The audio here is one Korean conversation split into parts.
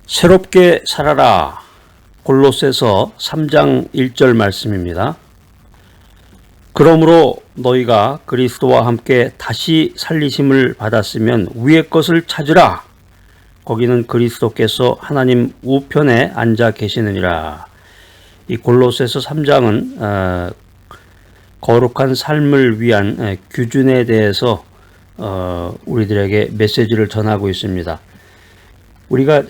새롭게 살아라. 골로새서 3장 1절 말씀입니다. 그러므로 너희가 그리스도와 함께 다시 살리심을 받았으면 위의 것을 찾으라. 거기는 그리스도께서 하나님 우편에 앉아 계시느니라. 이 골로새서 3장은 거룩한 삶을 위한 규준에 대해서 우리들에게 메시지를 전하고 있습니다. 우리가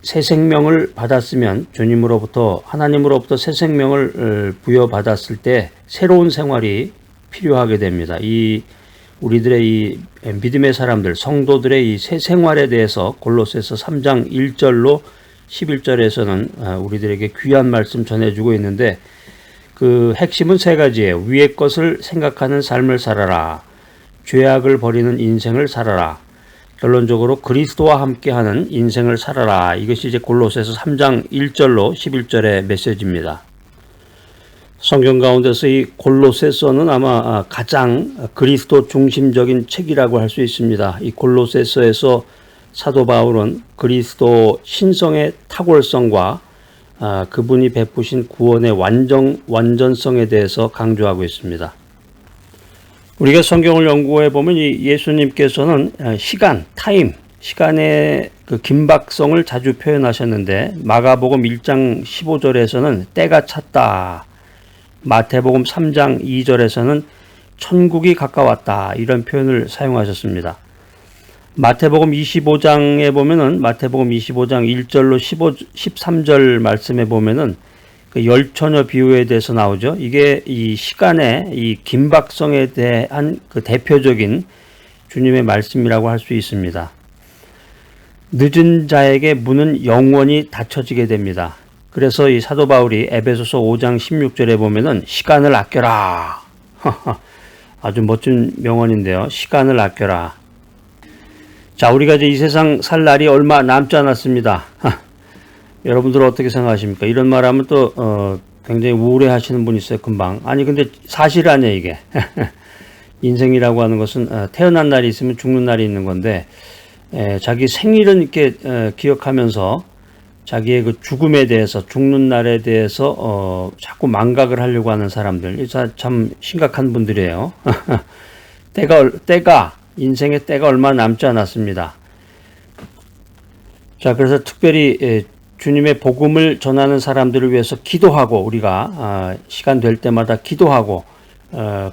새 생명을 받았으면 주님으로부터 하나님으로부터 새 생명을 부여받았을 때 새로운 생활이 필요하게 됩니다. 우리들의 이 믿음의 사람들, 성도들의 이 새 생활에 대해서 골로새서 3장 1절로 11절에서는 우리들에게 귀한 말씀 전해주고 있는데 그 핵심은 세 가지예요. 위의 것을 생각하는 삶을 살아라. 죄악을 버리는 인생을 살아라. 결론적으로 그리스도와 함께하는 인생을 살아라. 이것이 이제 골로새서 3장 1절로 11절의 메시지입니다. 성경 가운데서 이 골로새서는 아마 가장 그리스도 중심적인 책이라고 할 수 있습니다. 이 골로새서에서 사도 바울은 그리스도 신성의 탁월성과 그분이 베푸신 구원의 완전성에 대해서 강조하고 있습니다. 우리가 성경을 연구해 보면 예수님께서는 시간의 그 긴박성을 자주 표현하셨는데 마가복음 1장 15절에서는 때가 찼다. 마태복음 3장 2절에서는 천국이 가까웠다. 이런 표현을 사용하셨습니다. 마태복음 25장에 보면은 마태복음 25장 1절로 13절 말씀에 보면은 그 열처녀 비유에 대해서 나오죠. 이게 이 시간의 이 긴박성에 대한 그 대표적인 주님의 말씀이라고 할 수 있습니다. 늦은 자에게 문은 영원히 닫혀지게 됩니다. 그래서 이 사도 바울이 에베소서 5장 16절에 보면은 시간을 아껴라. 아주 멋진 명언인데요. 시간을 아껴라. 자, 우리가 이제 이 세상 살 날이 얼마 남지 않았습니다. 여러분들은 어떻게 생각하십니까? 이런 말하면 또 굉장히 우울해하시는 분이 있어요. 금방. 아니 근데 사실 아니에요 이게. 인생이라고 하는 것은 태어난 날이 있으면 죽는 날이 있는 건데 자기 생일은 이렇게 기억하면서 자기의 그 죽음에 대해서 죽는 날에 대해서 자꾸 망각을 하려고 하는 사람들 참 심각한 분들이에요. 인생의 때가 얼마 남지 않았습니다. 자, 그래서 특별히 주님의 복음을 전하는 사람들을 위해서 기도하고 우리가 시간 될 때마다 기도하고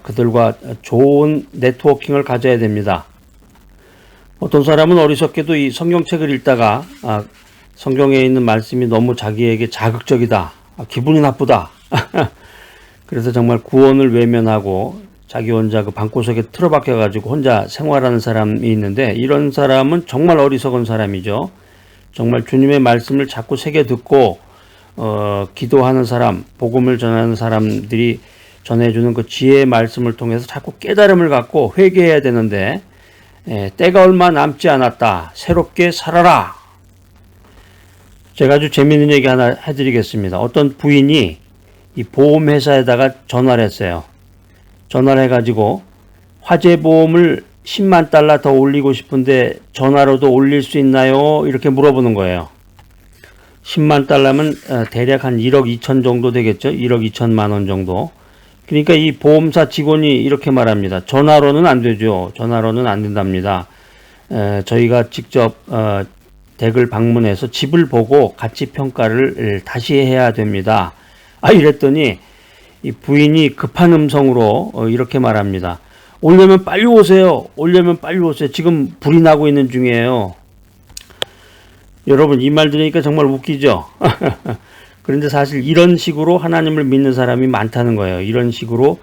그들과 좋은 네트워킹을 가져야 됩니다. 어떤 사람은 어리석게도 이 성경책을 읽다가 성경에 있는 말씀이 너무 자기에게 자극적이다. 기분이 나쁘다. 그래서 정말 구원을 외면하고 자기 혼자 그 방구석에 틀어박혀 가지고 혼자 생활하는 사람이 있는데 이런 사람은 정말 어리석은 사람이죠. 정말 주님의 말씀을 자꾸 새겨 듣고 기도하는 사람, 복음을 전하는 사람들이 전해주는 그 지혜의 말씀을 통해서 자꾸 깨달음을 갖고 회개해야 되는데 때가 얼마 남지 않았다. 새롭게 살아라. 제가 아주 재미있는 얘기 하나 해드리겠습니다. 어떤 부인이 이 보험회사에다가 전화를 했어요. 전화를 해가지고 화재보험을 10만 달러 더 올리고 싶은데 전화로도 올릴 수 있나요? 이렇게 물어보는 거예요. 10만 달러면 대략 한 1억 2천 정도 되겠죠? 1억 2천만 원 정도. 그러니까 이 보험사 직원이 이렇게 말합니다. 전화로는 안 되죠. 전화로는 안 된답니다. 저희가 직접 댁을 방문해서 집을 보고 가치 평가를 다시 해야 됩니다. 이랬더니 이 부인이 급한 음성으로 이렇게 말합니다. 오려면 빨리 오세요. 지금 불이 나고 있는 중이에요. 여러분 이 말 들으니까 정말 웃기죠. 그런데 사실 이런 식으로 하나님을 믿는 사람이 많다는 거예요. 이런 식으로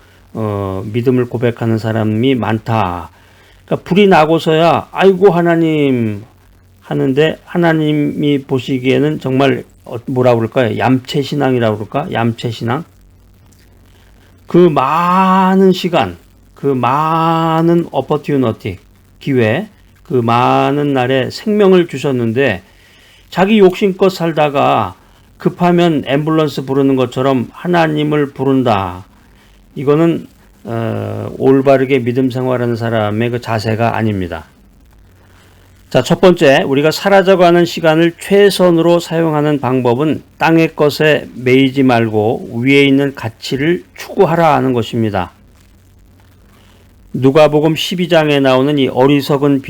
믿음을 고백하는 사람이 많다. 그러니까 불이 나고서야 아이고 하나님 하는데 하나님이 보시기에는 정말 뭐라고 그럴까요? 얌체신앙이라고 그럴까? 얌체신앙. 그 많은 시간, 그 많은 opportunity, 기회, 그 많은 날에 생명을 주셨는데 자기 욕심껏 살다가 급하면 앰뷸런스 부르는 것처럼 하나님을 부른다. 이거는 올바르게 믿음 생활하는 사람의 그 자세가 아닙니다. 자, 첫 번째, 우리가 사라져가는 시간을 최선으로 사용하는 방법은 땅의 것에 매이지 말고 위에 있는 가치를 추구하라 하는 것입니다. 누가복음 12장에 나오는 이 어리석은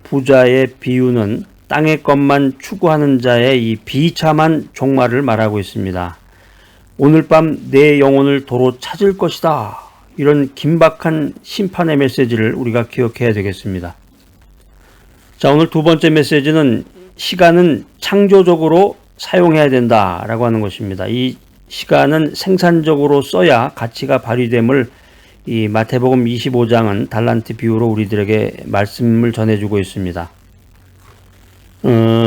부자의 비유는 땅의 것만 추구하는 자의 이 비참한 종말을 말하고 있습니다. 오늘 밤 내 영혼을 도로 찾을 것이다. 이런 긴박한 심판의 메시지를 우리가 기억해야 되겠습니다. 자, 오늘 두 번째 메시지는 시간은 창조적으로 사용해야 된다라고 하는 것입니다. 이 시간은 생산적으로 써야 가치가 발휘됨을 이 마태복음 25장은 달란트 비유로 우리들에게 말씀을 전해주고 있습니다.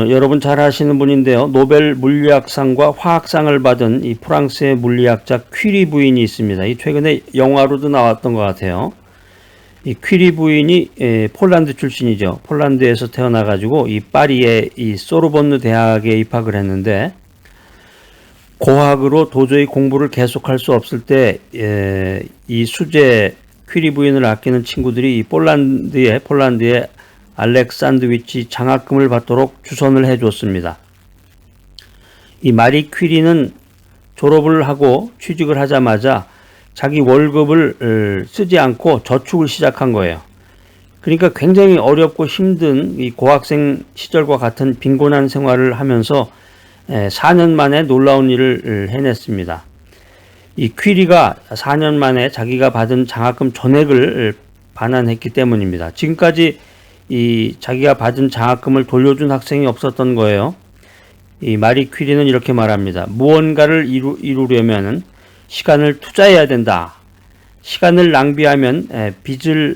여러분 잘 아시는 분인데요. 노벨 물리학상과 화학상을 받은 이 프랑스의 물리학자 퀴리 부인이 있습니다. 이 최근에 영화로도 나왔던 것 같아요. 이 퀴리 부인이 폴란드 출신이죠. 폴란드에서 태어나가지고 이 파리의 이 소르본느 대학에 입학을 했는데 고학으로 도저히 공부를 계속할 수 없을 때 이 수제 퀴리 부인을 아끼는 친구들이 이 폴란드의 알렉산드위치 장학금을 받도록 주선을 해줬습니다. 이 마리 퀴리는 졸업을 하고 취직을 하자마자 자기 월급을 쓰지 않고 저축을 시작한 거예요. 그러니까 굉장히 어렵고 힘든 이 고학생 시절과 같은 빈곤한 생활을 하면서 4년 만에 놀라운 일을 해냈습니다. 이 퀴리가 4년 만에 자기가 받은 장학금 전액을 반환했기 때문입니다. 지금까지 이 자기가 받은 장학금을 돌려준 학생이 없었던 거예요. 이 마리 퀴리는 이렇게 말합니다. 무언가를 이루려면 시간을 투자해야 된다. 시간을 낭비하면 빚을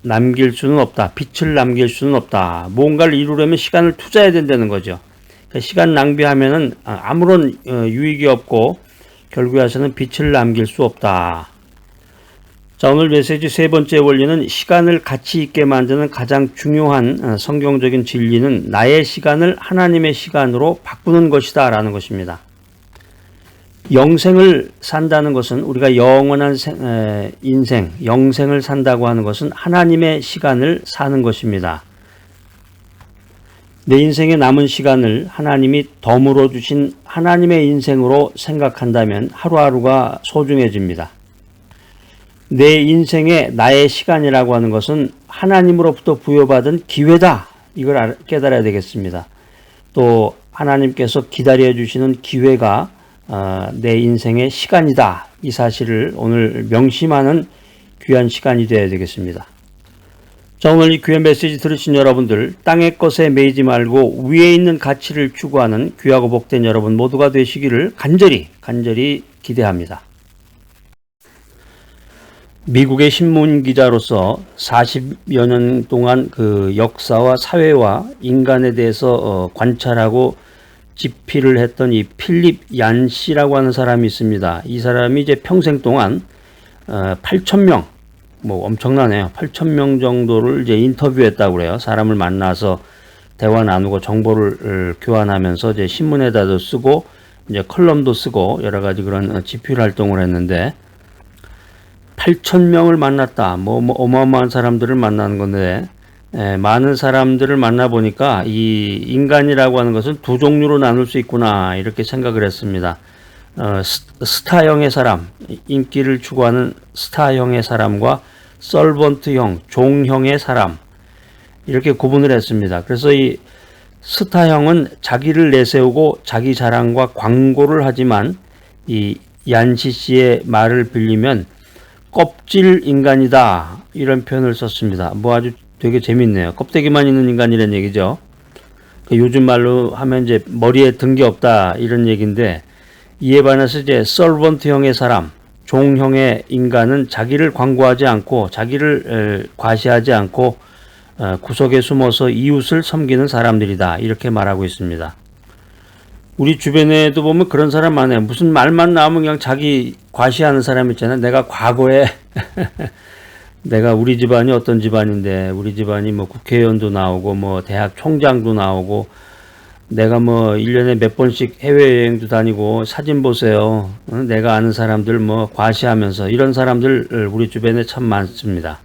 남길 수는 없다. 빛을 남길 수는 없다. 무언가를 이루려면 시간을 투자해야 된다는 거죠. 시간 낭비하면은 아무런 유익이 없고 결국에 와서는 빛을 남길 수 없다. 자, 오늘 메시지 세 번째 원리는 시간을 가치 있게 만드는 가장 중요한 성경적인 진리는 나의 시간을 하나님의 시간으로 바꾸는 것이다 라는 것입니다. 영생을 산다는 것은 우리가 영원한 인생, 영생을 산다고 하는 것은 하나님의 시간을 사는 것입니다. 내 인생의 남은 시간을 하나님이 덤으로 주신 하나님의 인생으로 생각한다면 하루하루가 소중해집니다. 내 인생에 나의 시간이라고 하는 것은 하나님으로부터 부여받은 기회다. 이걸 깨달아야 되겠습니다. 또 하나님께서 기다려 주시는 기회가 내 인생의 시간이다. 이 사실을 오늘 명심하는 귀한 시간이 되어야 되겠습니다. 자, 오늘 이 귀한 메시지 들으신 여러분들, 땅의 것에 매이지 말고 위에 있는 가치를 추구하는 귀하고 복된 여러분 모두가 되시기를 간절히 기대합니다. 미국의 신문 기자로서 40여 년 동안 그 역사와 사회와 인간에 대해서 관찰하고 집필을 했던 이 필립 얀 씨라고 하는 사람이 있습니다. 이 사람이 이제 평생 동안 8,000명, 뭐 엄청나네요. 8,000명 정도를 이제 인터뷰했다고 그래요. 사람을 만나서 대화 나누고 정보를 교환하면서 이제 신문에다도 쓰고 이제 컬럼도 쓰고 여러 가지 그런 집필 활동을 했는데 8,000명을 만났다. 뭐 어마어마한 사람들을 만나는 건데 많은 사람들을 만나보니까 이 인간이라고 하는 것은 두 종류로 나눌 수 있구나 이렇게 생각을 했습니다. 스타형의 사람, 인기를 추구하는 스타형의 사람과 서번트형, 종형의 사람 이렇게 구분을 했습니다. 그래서 이 스타형은 자기를 내세우고 자기 자랑과 광고를 하지만 이 얀시 씨의 말을 빌리면 껍질 인간이다 이런 표현을 썼습니다. 뭐 아주 되게 재밌네요. 껍데기만 있는 인간이라는 얘기죠. 요즘 말로 하면 이제 머리에 든 게 없다 이런 얘기인데 이에 반해서 이제 서번트형의 사람, 종형의 인간은 자기를 광고하지 않고 자기를 과시하지 않고 구석에 숨어서 이웃을 섬기는 사람들이다 이렇게 말하고 있습니다. 우리 주변에도 보면 그런 사람 많아요. 무슨 말만 나오면 그냥 자기 과시하는 사람 있잖아요. 내가 과거에 내가 우리 집안이 어떤 집안인데 우리 집안이 뭐 국회의원도 나오고 뭐 대학 총장도 나오고 내가 뭐 1년에 몇 번씩 해외여행도 다니고 사진 보세요. 내가 아는 사람들 뭐 과시하면서 이런 사람들 우리 주변에 참 많습니다.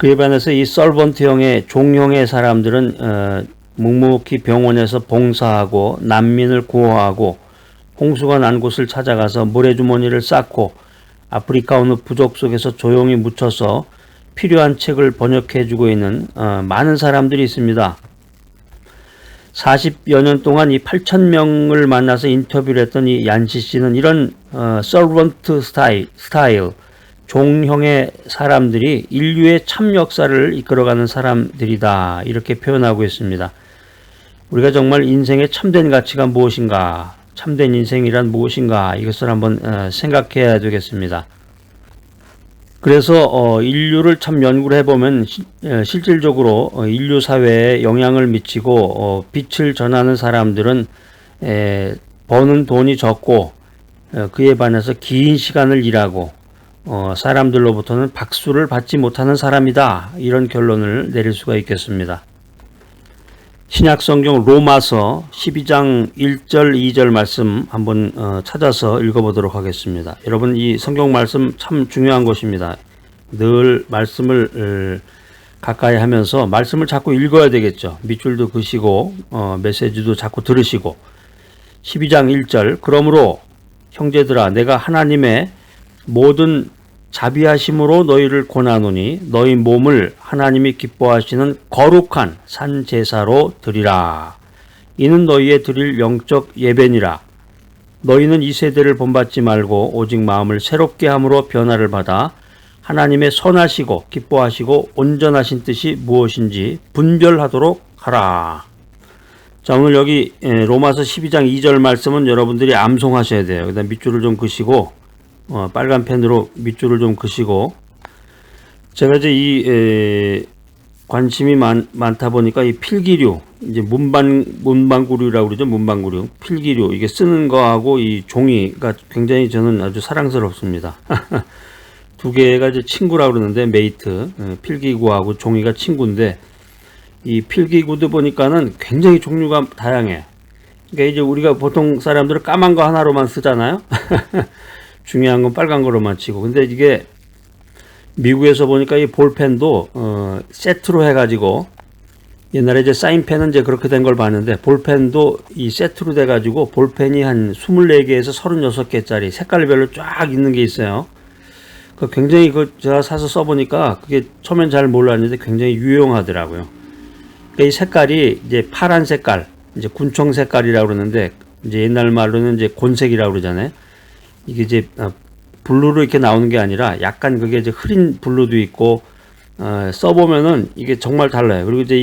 그에 반해서 이 서번트형의 종형의 사람들은 묵묵히 병원에서 봉사하고 난민을 구호하고 홍수가 난 곳을 찾아가서 모래주머니를 쌓고 아프리카 어느 부족 속에서 조용히 묻혀서 필요한 책을 번역해주고 있는 많은 사람들이 있습니다. 40여 년 동안 이 8,000명을 만나서 인터뷰를 했던 이 얀시 씨는 이런 서번트 스타일, 종형의 사람들이 인류의 참 역사를 이끌어가는 사람들이다, 이렇게 표현하고 있습니다. 우리가 정말 인생의 참된 가치가 무엇인가, 참된 인생이란 무엇인가, 이것을 한번 생각해야 되겠습니다. 그래서 인류를 참 연구를 해보면 실질적으로 인류 사회에 영향을 미치고 빛을 전하는 사람들은 버는 돈이 적고 그에 반해서 긴 시간을 일하고 사람들로부터는 박수를 받지 못하는 사람이다, 이런 결론을 내릴 수가 있겠습니다. 신약성경 로마서 12장 1절 2절 말씀 한번 찾아서 읽어보도록 하겠습니다. 여러분, 이 성경 말씀 참 중요한 것입니다. 늘 말씀을 가까이 하면서 말씀을 자꾸 읽어야 되겠죠. 밑줄도 그시고 메시지도 자꾸 들으시고. 12장 1절, 그러므로 형제들아 내가 하나님의 모든 자비하심으로 너희를 권하노니 너희 몸을 하나님이 기뻐하시는 거룩한 산 제사로 드리라. 이는 너희의 드릴 영적 예배니라. 너희는 이 세대를 본받지 말고 오직 마음을 새롭게 함으로 변화를 받아 하나님의 선하시고 기뻐하시고 온전하신 뜻이 무엇인지 분별하도록 하라. 자, 오늘 여기 로마서 12장 2절 말씀은 여러분들이 암송하셔야 돼요. 그다음 밑줄을 좀 그시고 빨간 펜으로 밑줄을 좀 그시고, 제가 이제 이 관심이 많다 보니까 이 필기류, 이제 문방구류라고 그러죠. 문방구류, 필기류, 이게 쓰는 거하고 이 종이가 굉장히 저는 아주 사랑스럽습니다. 두 개가 이제 친구라고 그러는데, 메이트, 필기구하고 종이가 친구인데, 이 필기구도 보니까는 굉장히 종류가 다양해. 그러니까 이제 우리가 보통 사람들은 까만 거 하나로만 쓰잖아요. 중요한 건 빨간 거로만 치고. 근데 이게 미국에서 보니까 이 볼펜도 세트로 해가지고, 옛날에 이제 사인펜은 이제 그렇게 된 걸 봤는데, 볼펜도 이 세트로 돼가지고 볼펜이 한 24개에서 36개짜리 색깔별로 쫙 있는 게 있어요. 그 굉장히 제가 사서 써보니까 그게 처음엔 잘 몰랐는데 굉장히 유용하더라고요. 그러니까 이 색깔이 이제 파란 색깔, 이제 군청 색깔이라고 그러는데, 이제 옛날 말로는 이제 곤색이라고 그러잖아요. 이게 이제 블루로 이렇게 나오는 게 아니라 약간 그게 이제 흐린 블루도 있고, 써보면은 이게 정말 달라요. 그리고 이제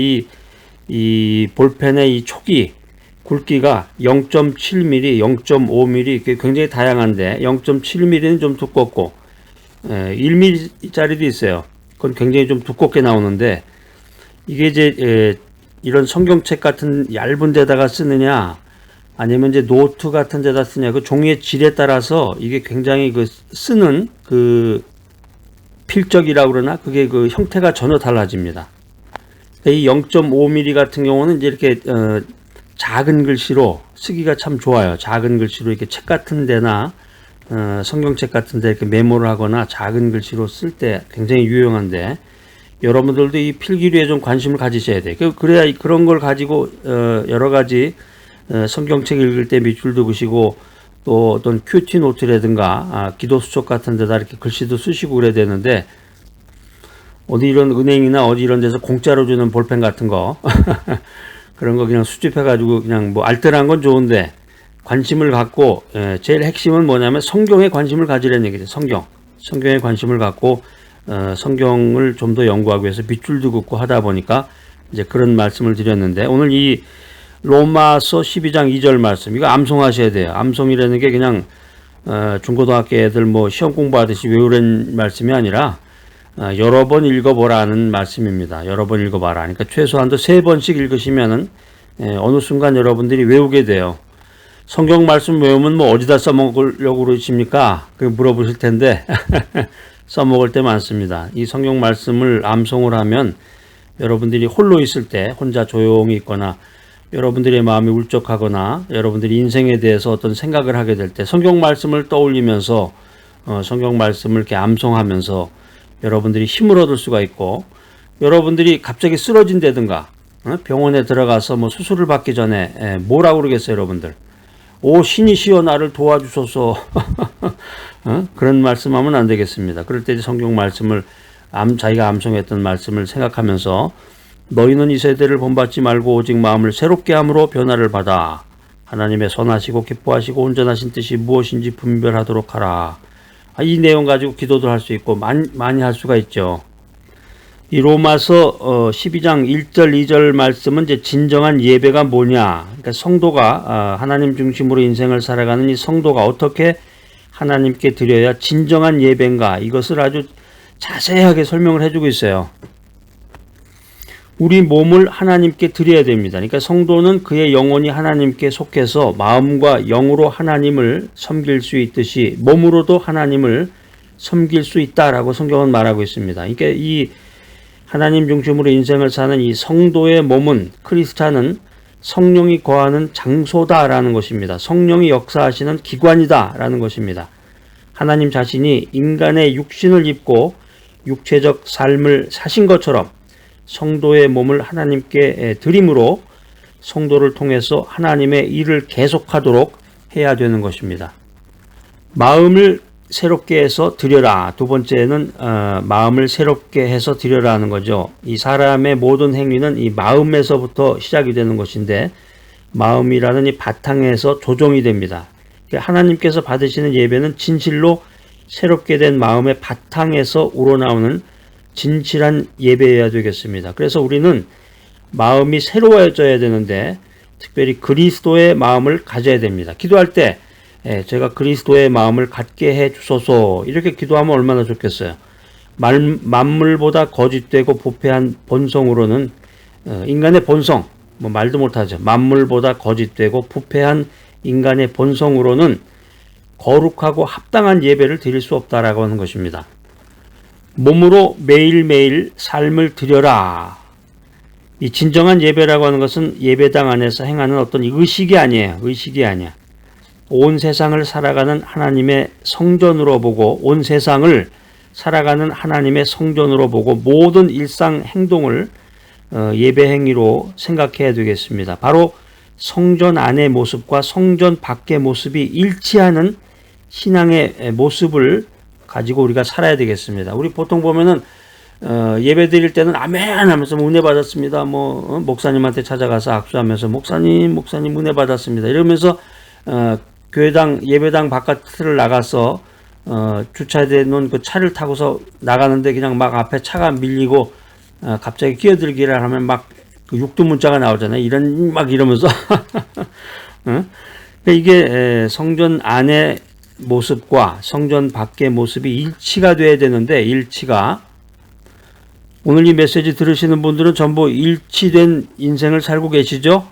이 볼펜의 이 촉이, 굵기가 0.7mm, 0.5mm 이렇게 굉장히 다양한데, 0.7mm는 좀 두껍고 1mm짜리도 있어요. 그건 굉장히 좀 두껍게 나오는데, 이게 이제 이런 성경책 같은 얇은 데다가 쓰느냐, 아니면 이제 노트 같은 데다 쓰냐, 그 종이의 질에 따라서 이게 굉장히 그 쓰는 그 필적이라고 그러나, 그게 그 형태가 전혀 달라집니다. 이 0.5mm 같은 경우는 이제 이렇게 작은 글씨로 쓰기가 참 좋아요. 작은 글씨로 이렇게 책 같은 데나 성경책 같은 데 이렇게 메모를 하거나 작은 글씨로 쓸 때 굉장히 유용한데, 여러분들도 이 필기류에 좀 관심을 가지셔야 돼요. 그래야 그런 걸 가지고 여러 가지 성경책 읽을 때 밑줄도 그시고, 또 어떤 큐티 노트라든가 기도 수첩 같은 데다 이렇게 글씨도 쓰시고 그래야 되는데, 어디 이런 은행이나 어디 이런 데서 공짜로 주는 볼펜 같은 거 그런 거 그냥 수집해 가지고 그냥 뭐 알뜰한 건 좋은데, 관심을 갖고 제일 핵심은 뭐냐면 성경에 관심을 가지라는 얘기죠. 성경에 관심을 갖고 성경을 좀 더 연구하기 위해서 밑줄도 긋고 하다 보니까 이제 그런 말씀을 드렸는데, 오늘 이 로마서 12장 2절 말씀, 이거 암송하셔야 돼요. 암송이라는 게 그냥 중고등학교 애들 뭐 시험 공부하듯이 외우는 말씀이 아니라 여러 번 읽어보라는 말씀입니다. 여러 번 읽어봐라. 그러니까 최소한도 3번씩 읽으시면은 어느 순간 여러분들이 외우게 돼요. 성경 말씀 외우면 뭐 어디다 써먹으려고 그러십니까? 그 물어보실 텐데 써먹을 때 많습니다. 이 성경 말씀을 암송을 하면 여러분들이 홀로 있을 때, 혼자 조용히 있거나 여러분들의 마음이 울적하거나 여러분들이 인생에 대해서 어떤 생각을 하게 될 때 성경 말씀을 떠올리면서 성경 말씀을 이렇게 암송하면서 여러분들이 힘을 얻을 수가 있고, 여러분들이 갑자기 쓰러진다든가 병원에 들어가서 뭐 수술을 받기 전에 뭐라고 그러겠어요, 여러분들? 오 신이시여 나를 도와주소서. 그런 말씀하면 안 되겠습니다. 그럴 때 성경 말씀을 자기가 암송했던 말씀을 생각하면서 너희는 이 세대를 본받지 말고 오직 마음을 새롭게 함으로 변화를 받아 하나님의 선하시고 기뻐하시고 온전하신 뜻이 무엇인지 분별하도록 하라. 이 내용 가지고 기도도 할 수 있고 많이 할 수가 있죠. 이 로마서 12장 1절 2절 말씀은 이제 진정한 예배가 뭐냐. 그러니까 성도가 하나님 중심으로 인생을 살아가는 이 성도가 어떻게 하나님께 드려야 진정한 예배인가. 이것을 아주 자세하게 설명을 해주고 있어요. 우리 몸을 하나님께 드려야 됩니다. 그러니까 성도는 그의 영혼이 하나님께 속해서 마음과 영으로 하나님을 섬길 수 있듯이 몸으로도 하나님을 섬길 수 있다라고 성경은 말하고 있습니다. 그러니까 이 하나님 중심으로 인생을 사는 이 성도의 몸은 크리스찬은 성령이 거하는 장소다라는 것입니다. 성령이 역사하시는 기관이다라는 것입니다. 하나님 자신이 인간의 육신을 입고 육체적 삶을 사신 것처럼 성도의 몸을 하나님께 드림으로 성도를 통해서 하나님의 일을 계속하도록 해야 되는 것입니다. 마음을 새롭게 해서 드려라. 두 번째는 마음을 새롭게 해서 드려라 하는 거죠. 이 사람의 모든 행위는 이 마음에서부터 시작이 되는 것인데 마음이라는 이 바탕에서 조정이 됩니다. 하나님께서 받으시는 예배는 진실로 새롭게 된 마음의 바탕에서 우러나오는 진실한 예배여야 되겠습니다. 그래서 우리는 마음이 새로워져야 되는데 특별히 그리스도의 마음을 가져야 됩니다. 기도할 때 제가 그리스도의 마음을 갖게 해 주소서 이렇게 기도하면 얼마나 좋겠어요. 만물보다 거짓되고 부패한 본성으로는 인간의 본성 뭐 말도 못하죠. 만물보다 거짓되고 부패한 인간의 본성으로는 거룩하고 합당한 예배를 드릴 수 없다라고 하는 것입니다. 몸으로 매일매일 삶을 드려라. 이 진정한 예배라고 하는 것은 예배당 안에서 행하는 어떤 의식이 아니에요. 의식이 아니야. 온 세상을 살아가는 하나님의 성전으로 보고 온 세상을 살아가는 하나님의 성전으로 보고 모든 일상 행동을 예배 행위로 생각해야 되겠습니다. 바로 성전 안의 모습과 성전 밖의 모습이 일치하는 신앙의 모습을 가지고 우리가 살아야 되겠습니다. 우리 보통 보면은 예배 드릴 때는 아멘 하면서 은혜 받았습니다. 목사님한테 찾아가서 악수하면서 목사님 은혜 받았습니다. 이러면서 교회당 예배당 바깥을 나가서 주차돼 놓은 그 차를 타고서 나가는데 그냥 막 앞에 차가 밀리고 갑자기 끼어들기를 하면 막 그 육두문자가 나오잖아요. 이러면서 이게 성전 안의 모습과 성전 밖의 모습이 일치가 돼야 되는데 일치가 오늘 이 메시지 들으시는 분들은 전부 일치된 인생을 살고 계시죠?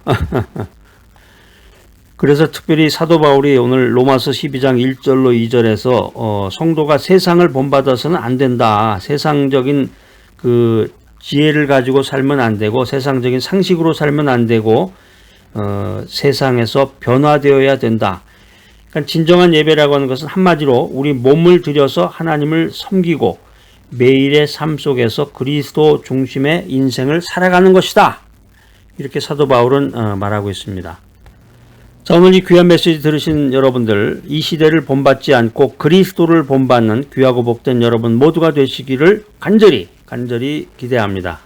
그래서 특별히 사도 바울이 오늘 로마서 12장 1절로 2절에서 성도가 세상을 본받아서는 안 된다. 세상적인 그 지혜를 가지고 살면 안 되고 세상적인 상식으로 살면 안 되고 세상에서 변화되어야 된다. 그러니까 진정한 예배라고 하는 것은 한마디로 우리 몸을 들여서 하나님을 섬기고 매일의 삶 속에서 그리스도 중심의 인생을 살아가는 것이다. 이렇게 사도 바울은 말하고 있습니다. 자, 오늘 이 귀한 메시지 들으신 여러분들, 이 시대를 본받지 않고 그리스도를 본받는 귀하고 복된 여러분 모두가 되시기를 간절히 기대합니다.